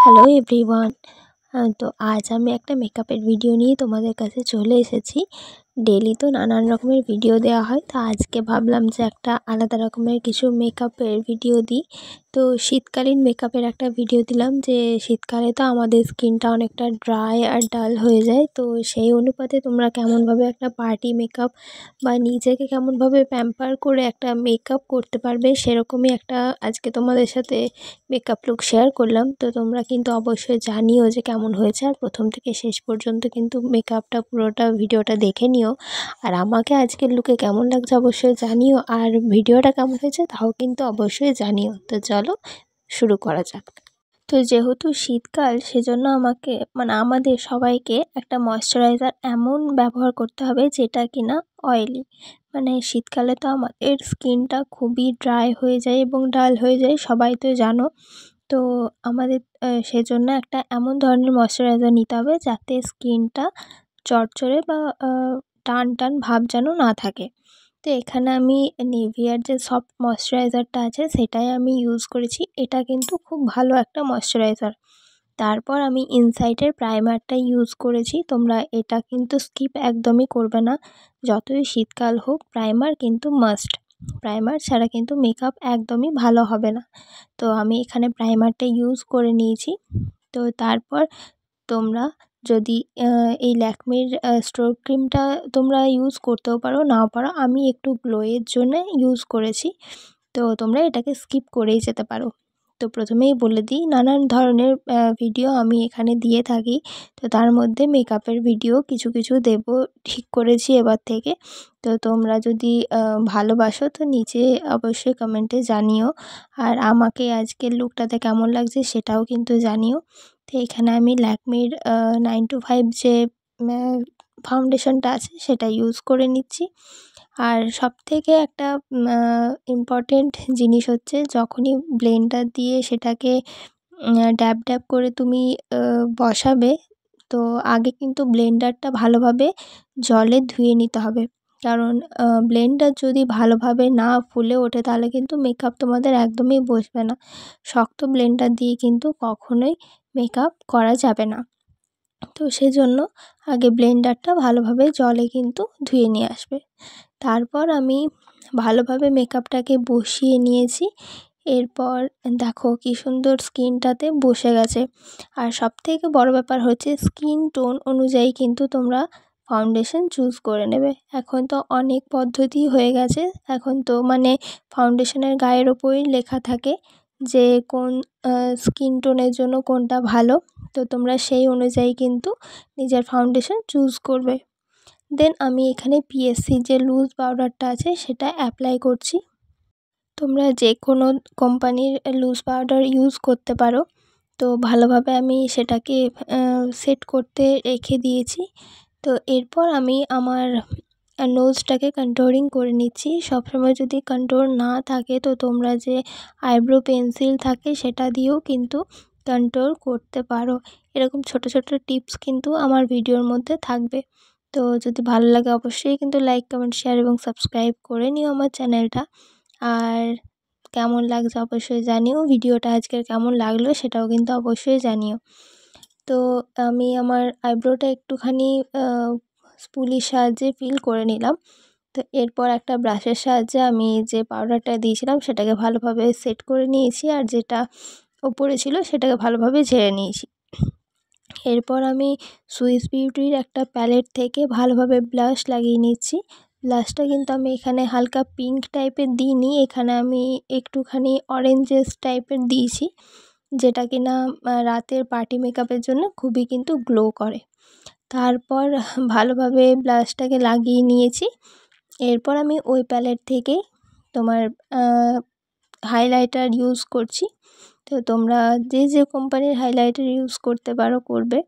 Hello everyone. তো আজ আমি একটা মেকআপের ভিডিও নিয়ে তোমাদের কাছে চলে এসেছি। ডেলি তো নানান রকমের ভিডিও দেওয়া হয়, তো আজকে ভাবলাম যে একটা আলাদা রকমের কিছু মেকআপের ভিডিও দিই। তো শীতকালীন মেকআপের একটা ভিডিও দিলাম, যে শীতকালে তো আমাদের স্কিনটা অনেকটা ড্রাই আর ডাল হয়ে যায়। তো সেই অনুপাতে তোমরা কেমনভাবে একটা পার্টি মেকআপ বা নিজেকে কেমনভাবে প্যাম্পার করে একটা মেকআপ করতে পারবে, সেরকমই একটা আজকে তোমাদের সাথে মেকআপ লুক শেয়ার করলাম। তো তোমরা কিন্তু অবশ্যই জানিও যে কেমন হয়েছে, আর প্রথম থেকে শেষ পর্যন্ত কিন্তু মেকআপটা পুরোটা ভিডিওটা দেখে নিও। আর আমাকে আজকের লুকে কেমন লাগছে অবশ্যই জানিও, আর ভিডিওটা কেমন হয়েছে তাও কিন্তু অবশ্যই জানিও। তো চলো শুরু করা যাক। তো যেহেতু শীতকাল, সেজন্য আমাদের সবাইকে একটা ময়শ্চারাইজার এমন ব্যবহার করতে হবে যেটা কিনা অয়েলি। শীতকালে তো আমাদের স্কিনটা খুবই ড্রাই হয়ে যায় এবং ডাল হয়ে যায়, সবাই তো জানো। তো আমাদের সেজন্য একটা এমন ধরনের ময়শ্চারাইজার নিতে হবে যাতে স্কিনটা চড়চড়ে বা টান টান ভাব যেন না থাকে। তো এখানে আমি নিভিয়ার যে সফট ময়শ্চারাইজারটা আছে সেটাই আমি ইউজ করেছি। এটা কিন্তু খুব ভালো একটা ময়শ্চারাইজার। তারপর আমি ইনসাইটের প্রাইমারটা ইউজ করেছি। তোমরা এটা কিন্তু স্কিপ একদমই করবে না। যতই শীতকাল হোক, প্রাইমার কিন্তু মাস্ট। প্রাইমার ছাড়া কিন্তু মেকআপ একদমই ভালো হবে না। তো আমি এখানে প্রাইমারটা ইউজ করে নিয়েছি। তো তারপর তোমরা যদি এই ল্যাকমির স্ট্রোক ক্রিমটা তোমরা ইউজ করতেও পারো, নাও পারো। আমি একটু গ্লোয়ের জন্য ইউজ করেছি, তো তোমরা এটাকে স্কিপ করেই যেতে পারো। তো প্রথমেই বলে দিই, নানান ধরনের ভিডিও আমি এখানে দিয়ে থাকি। তো তার মধ্যে মেকআপের ভিডিও কিছু কিছু দেব ঠিক করেছি এবার থেকে। তো তোমরা যদি ভালোবাসো তো নিচে অবশ্যই কমেন্টে জানিও, আর আমাকে আজকের লুকটাতে কেমন লাগছে সেটাও কিন্তু জানিও। তো এখানে আমি ল্যাকমির 925 যে ফাউন্ডেশনটা আছে সেটা ইউজ করে নিচ্ছি। আর সবথেকে একটা ইম্পর্টেন্ট জিনিস হচ্ছে, যখনই ব্লেন্ডার দিয়ে সেটাকে ড্যাব ড্যাব করে তুমি বসাবে, তো আগে কিন্তু ব্লেন্ডারটা ভালোভাবে জলে ধুয়ে নিতে হবে। কারণ ব্লেন্ডার যদি ভালোভাবে না ফুলে ওঠে তাহলে কিন্তু মেকআপ তোমাদের একদমই বসবে না। শক্ত ব্লেন্ডার দিয়ে কিন্তু কখনোই মেকআপ করা যাবে না। তো সেজন্য আগে ব্লেন্ডারটা ভালোভাবে জলে কিন্তু ধুয়ে নিয়ে আসবে। তারপর আমি ভালোভাবে মেকআপটাকে বসিয়ে নিয়েছি। এরপর দেখো কি সুন্দর স্কিনটাতে বসে গেছে। আর সবথেকে বড় ব্যাপার হচ্ছে, স্কিন টোন অনুযায়ী কিন্তু তোমরা ফাউন্ডেশন চুজ করে নেবে। এখন তো অনেক পদ্ধতি হয়ে গেছে। এখন তো ফাউন্ডেশনের গায়ের ওপরই লেখা থাকে যে কোন স্কিন টোনের জন্য কোনটা ভালো। তো তোমরা সেই অনুযায়ী কিন্তু নিজের ফাউন্ডেশন চুজ করবে। দেন আমি এখানে পিএসসি যে লুজ পাউডারটা আছে সেটা অ্যাপ্লাই করছি। তোমরা যে কোনো কোম্পানির লুজ পাউডার ইউজ করতে পারো। তো ভালোভাবে আমি সেটাকে সেট করতে রেখে দিয়েছি। তো এরপর আমি আমার নোজটাকে কন্ট্যুরিং করে নিচ্ছি। সবসময় যদি কন্ট্যুর না থাকে তো তোমরা যে আইব্রো পেন্সিল থাকে সেটা দিয়েও কিন্তু কন্ট্যুর করতে পারো। এরকম ছোট ছোট টিপস কিন্তু আমার ভিডিওর মধ্যে থাকবে। তো যদি ভালো লাগে অবশ্যই কিন্তু লাইক, কমেন্ট, শেয়ার এবং সাবস্ক্রাইব করে নিও আমার চ্যানেলটা। আর কেমন লাগছে অবশ্যই জানিও। ভিডিওটা আজকের কেমন লাগলো সেটাও কিন্তু অবশ্যই জানিও। তো আমি আমার আইব্রোটা একটুখানি স্পুলির সাহায্যে ফিল করে নিলাম। তো এরপর একটা ব্রাশের সাহায্যে আমি যে পাউডারটা দিয়েছিলাম সেটাকে ভালোভাবে সেট করে নিয়েছি, আর যেটা ওপরে ছিল সেটাকে ভালোভাবে ঝেড়ে নিয়েছি। এরপর আমি সুইস বিউটির একটা প্যালেট থেকে ভালোভাবে ব্লাশ লাগিয়ে নিচ্ছি। ব্লাশটা কিন্তু আমি এখানে হালকা পিঙ্ক টাইপের দিইনি, এখানে আমি একটুখানি অরেঞ্জেস টাইপের দিয়েছি, যেটা কিনা রাতের পার্টি মেকআপের জন্য খুবই কিন্তু গ্লো করে। তারপর ভালোভাবে ব্লাশটাকে লাগিয়ে নিয়েছি। এরপর আমি ওই প্যালেট থেকেই তোমার হাইলাইটার ইউজ করছি। তো তোমরা যে যে কোম্পানির হাইলাইটার ইউজ করতে পারো করবে।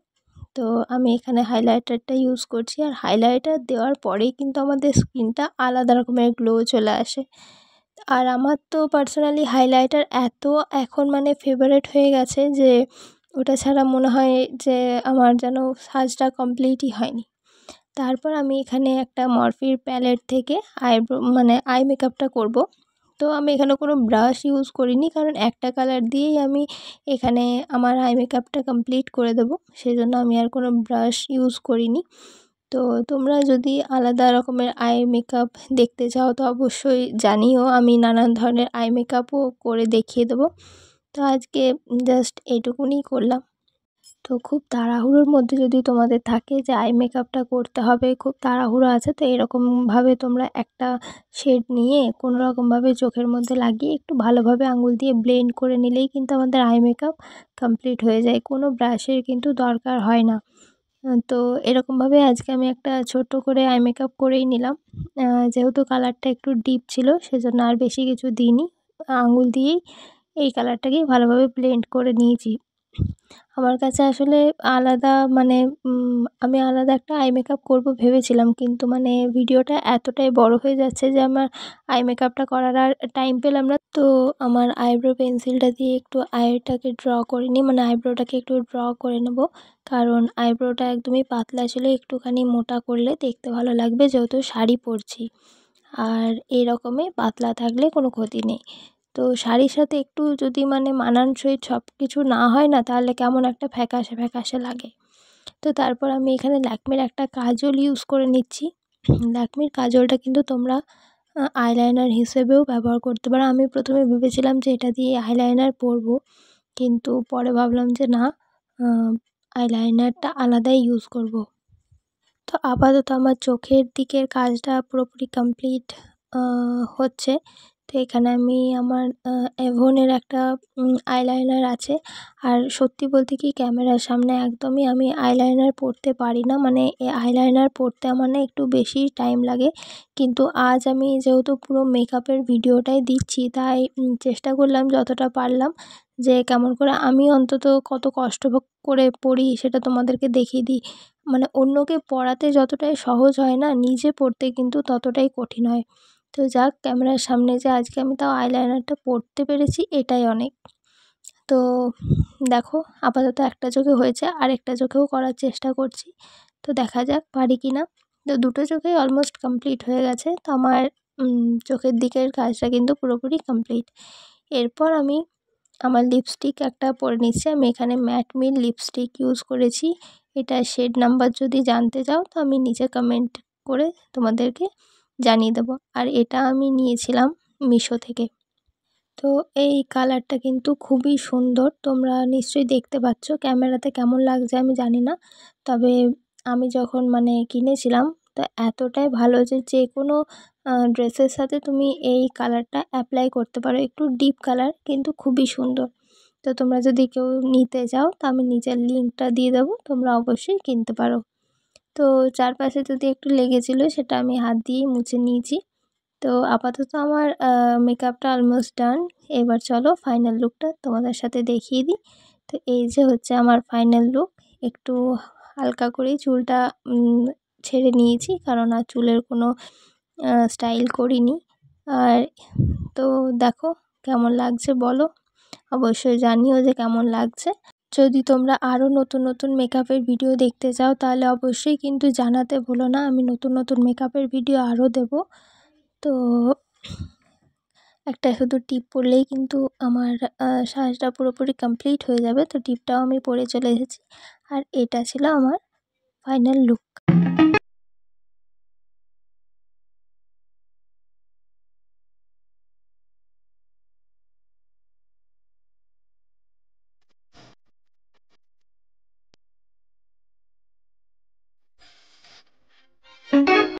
তো আমি এখানে হাইলাইটারটা ইউজ করছি, আর হাইলাইটার দেওয়ার পরেই কিন্তু আমাদের স্কিনটা আলাদা রকমের গ্লো চলে আসে। আর আমার তো পার্সোনালি হাইলাইটার এত এখন ফেভারিট হয়ে গেছে যে ওটা ছাড়া মনে হয় যে আমার যেন সাজটা কমপ্লিটই হয়নি। তারপর আমি এখানে একটা মরফির প্যালেট থেকে আই মেকআপটা করব। তো আমি এখানে কোনো ব্রাশ ইউজ করিনি, কারণ একটা কালার দিয়েই আমি এখানে আমার আই মেকআপটা কমপ্লিট করে দেবো, সেজন্য আমি আর কোনো ব্রাশ ইউজ করিনি। তো তোমরা যদি আলাদা রকমের আই মেকআপ দেখতে চাও তো অবশ্যই জানিও, আমি নানান ধরনের আই মেকআপও করে দেখিয়ে দেবো। তো আজকে জাস্ট এইটুকুনি করলাম। তো খুব তাড়াহুড়োর মধ্যে যদি তোমাদের থাকে যে আই মেকআপটা করতে হবে, খুব তাড়াহুড়ো আছে, তো এরকমভাবে তোমরা একটা শেড নিয়ে কোনো রকমভাবে চোখের মধ্যে লাগিয়ে একটু ভালোভাবে আঙুল দিয়ে ব্লেন্ড করে নিলেই কিন্তু আমাদের আই মেকআপ কমপ্লিট হয়ে যায়, কোনো ব্রাশের কিন্তু দরকার হয় না। তো এরকমভাবে আজকে আমি একটা ছোট্ট করে আই মেকআপ করেই নিলাম। যেহেতু কালারটা একটু ডিপ ছিল সেজন্য আর বেশি কিছু দিইনি, আঙুল দিয়েই এই কালারটাকেই ভালোভাবে ব্লেন্ড করে নিয়েছি। আমার কাছে আসলে আলাদা মানে আমি আলাদা একটা আই মেকআপ করব ভেবেছিলাম, কিন্তু মানে ভিডিওটা এতটাই বড় হয়ে যাচ্ছে যে আমার আই মেকআপটা করার আর টাইম পেলাম না। তো আমার আইব্রো পেন্সিলটা দিয়ে একটু আইটাকে ড্র করে নিই, মানে আইব্রোটাকে একটু ড্র করে নেব, কারণ আইব্রোটা একদমই পাতলা ছিল, একটুখানি মোটা করলে দেখতে ভালো লাগবে যেহেতু শাড়ি পরছি, আর এরকমই পাতলা থাকলে কোনো ক্ষতি নেই। তো শাড়ির সাথে একটু যদি মানে মানানসই সব কিছু না হয় না, তাহলে কেমন একটা ফ্যাকাশে ফ্যাকাশে লাগে। তো তারপর আমি এখানে ল্যাকমির একটা কাজল ইউজ করে নিচ্ছি। ল্যাকমির কাজলটা কিন্তু তোমরা আইলাইনার হিসেবেও ব্যবহার করতে পারো। আমি প্রথমে ভেবেছিলাম যে এটা দিয়ে আইলাইনার পরবো, কিন্তু পরে ভাবলাম যে না, আইলাইনারটা আলাদাই ইউজ করব। তো আপাতত আমার চোখের দিকের কাজটা পুরোপুরি কমপ্লিট হচ্ছে। তো এখানে আমি আমার অ্যাভনের একটা আইলাইনার আছে, আর সত্যি বলতে কি ক্যামেরার সামনে একদমই আমি আইলাইনার পরতে পারি না, মানে আইলাইনার পরতে আমার না একটু বেশি টাইম লাগে। কিন্তু আজ আমি যেহেতু পুরো মেকআপের ভিডিওটাই দিচ্ছি, তাই চেষ্টা করলাম যতটা পারলাম যে কেমন করে আমি অন্তত কত কষ্ট করে পড়ি সেটা তোমাদেরকে দেখিয়ে দিই। মানে অন্যকে পড়াতে যতটাই সহজ হয় না, নিজে পড়তে কিন্তু ততটাই কঠিন হয়। তো যাক, ক্যামেরার সামনে যে আজকে আমি তাও আইলাইনারটা পরতে পেরেছি এটাই অনেক। তো দেখো, আপাতত একটা চোখে হয়েছে, আরেকটা চোখেও করার চেষ্টা করছি, তো দেখা যাক পারি কি না। তো দুটো চোখেই অলমোস্ট কমপ্লিট হয়ে গেছে, তো আমার চোখের দিকের কাজটা কিন্তু পুরোপুরি কমপ্লিট। এরপর আমি আমার লিপস্টিক একটা পরে নিচ্ছি। আমি এখানে ম্যাট মিল লিপস্টিক ইউজ করেছি, এটা শেড নাম্বার যদি জানতে চাও তো আমি নিচে কমেন্ট করে তোমাদেরকে জানিয়ে দেবো। আর এটা আমি নিয়েছিলাম মিশো থেকে। তো এই কালারটা কিন্তু খুবই সুন্দর, তোমরা নিশ্চয়ই দেখতে পাচ্ছ, ক্যামেরাতে কেমন লাগছে আমি জানি না, তবে আমি যখন মানে কিনেছিলাম তো এতটাই ভালো যে যে কোনো ড্রেসের সাথে তুমি এই কালারটা অ্যাপ্লাই করতে পারো, একটু ডিপ কালার কিন্তু খুবই সুন্দর। তো তোমরা যদি কেউ নিতে চাও তো আমি নিচের লিঙ্কটা দিয়ে দেবো, তোমরা অবশ্যই কিনতে পারো। তো চারপাশে যদি একটু লেগেছিলো সেটা আমি হাত দিয়েই মুছে নিয়েছি। তো আপাতত আমার মেকআপটা অলমোস্ট ডান। এবার চলো ফাইনাল লুকটা তোমাদের সাথে দেখিয়ে দিই। তো এই যে হচ্ছে আমার ফাইনাল লুক। একটু হালকা করেই চুলটা ছেড়ে নিয়েছি, কারণ আর চুলের কোনো স্টাইল করিনি। আর তো দেখো কেমন লাগছে বলো, অবশ্যই জানিও যে কেমন লাগছে। যদি তোমরা আরও নতুন নতুন মেকআপের ভিডিও দেখতে চাও তাহলে অবশ্যই কিন্তু জানাতে ভুলো না, আমি নতুন নতুন মেকআপের ভিডিও আরও দেবো। তো একটা শুধু টিপ পরলেই কিন্তু আমার সাজটা পুরোপুরি কমপ্লিট হয়ে যাবে। তো টিপটাও আমি পরে চলে এসেছি, আর এটা ছিল আমার ফাইনাল লুক।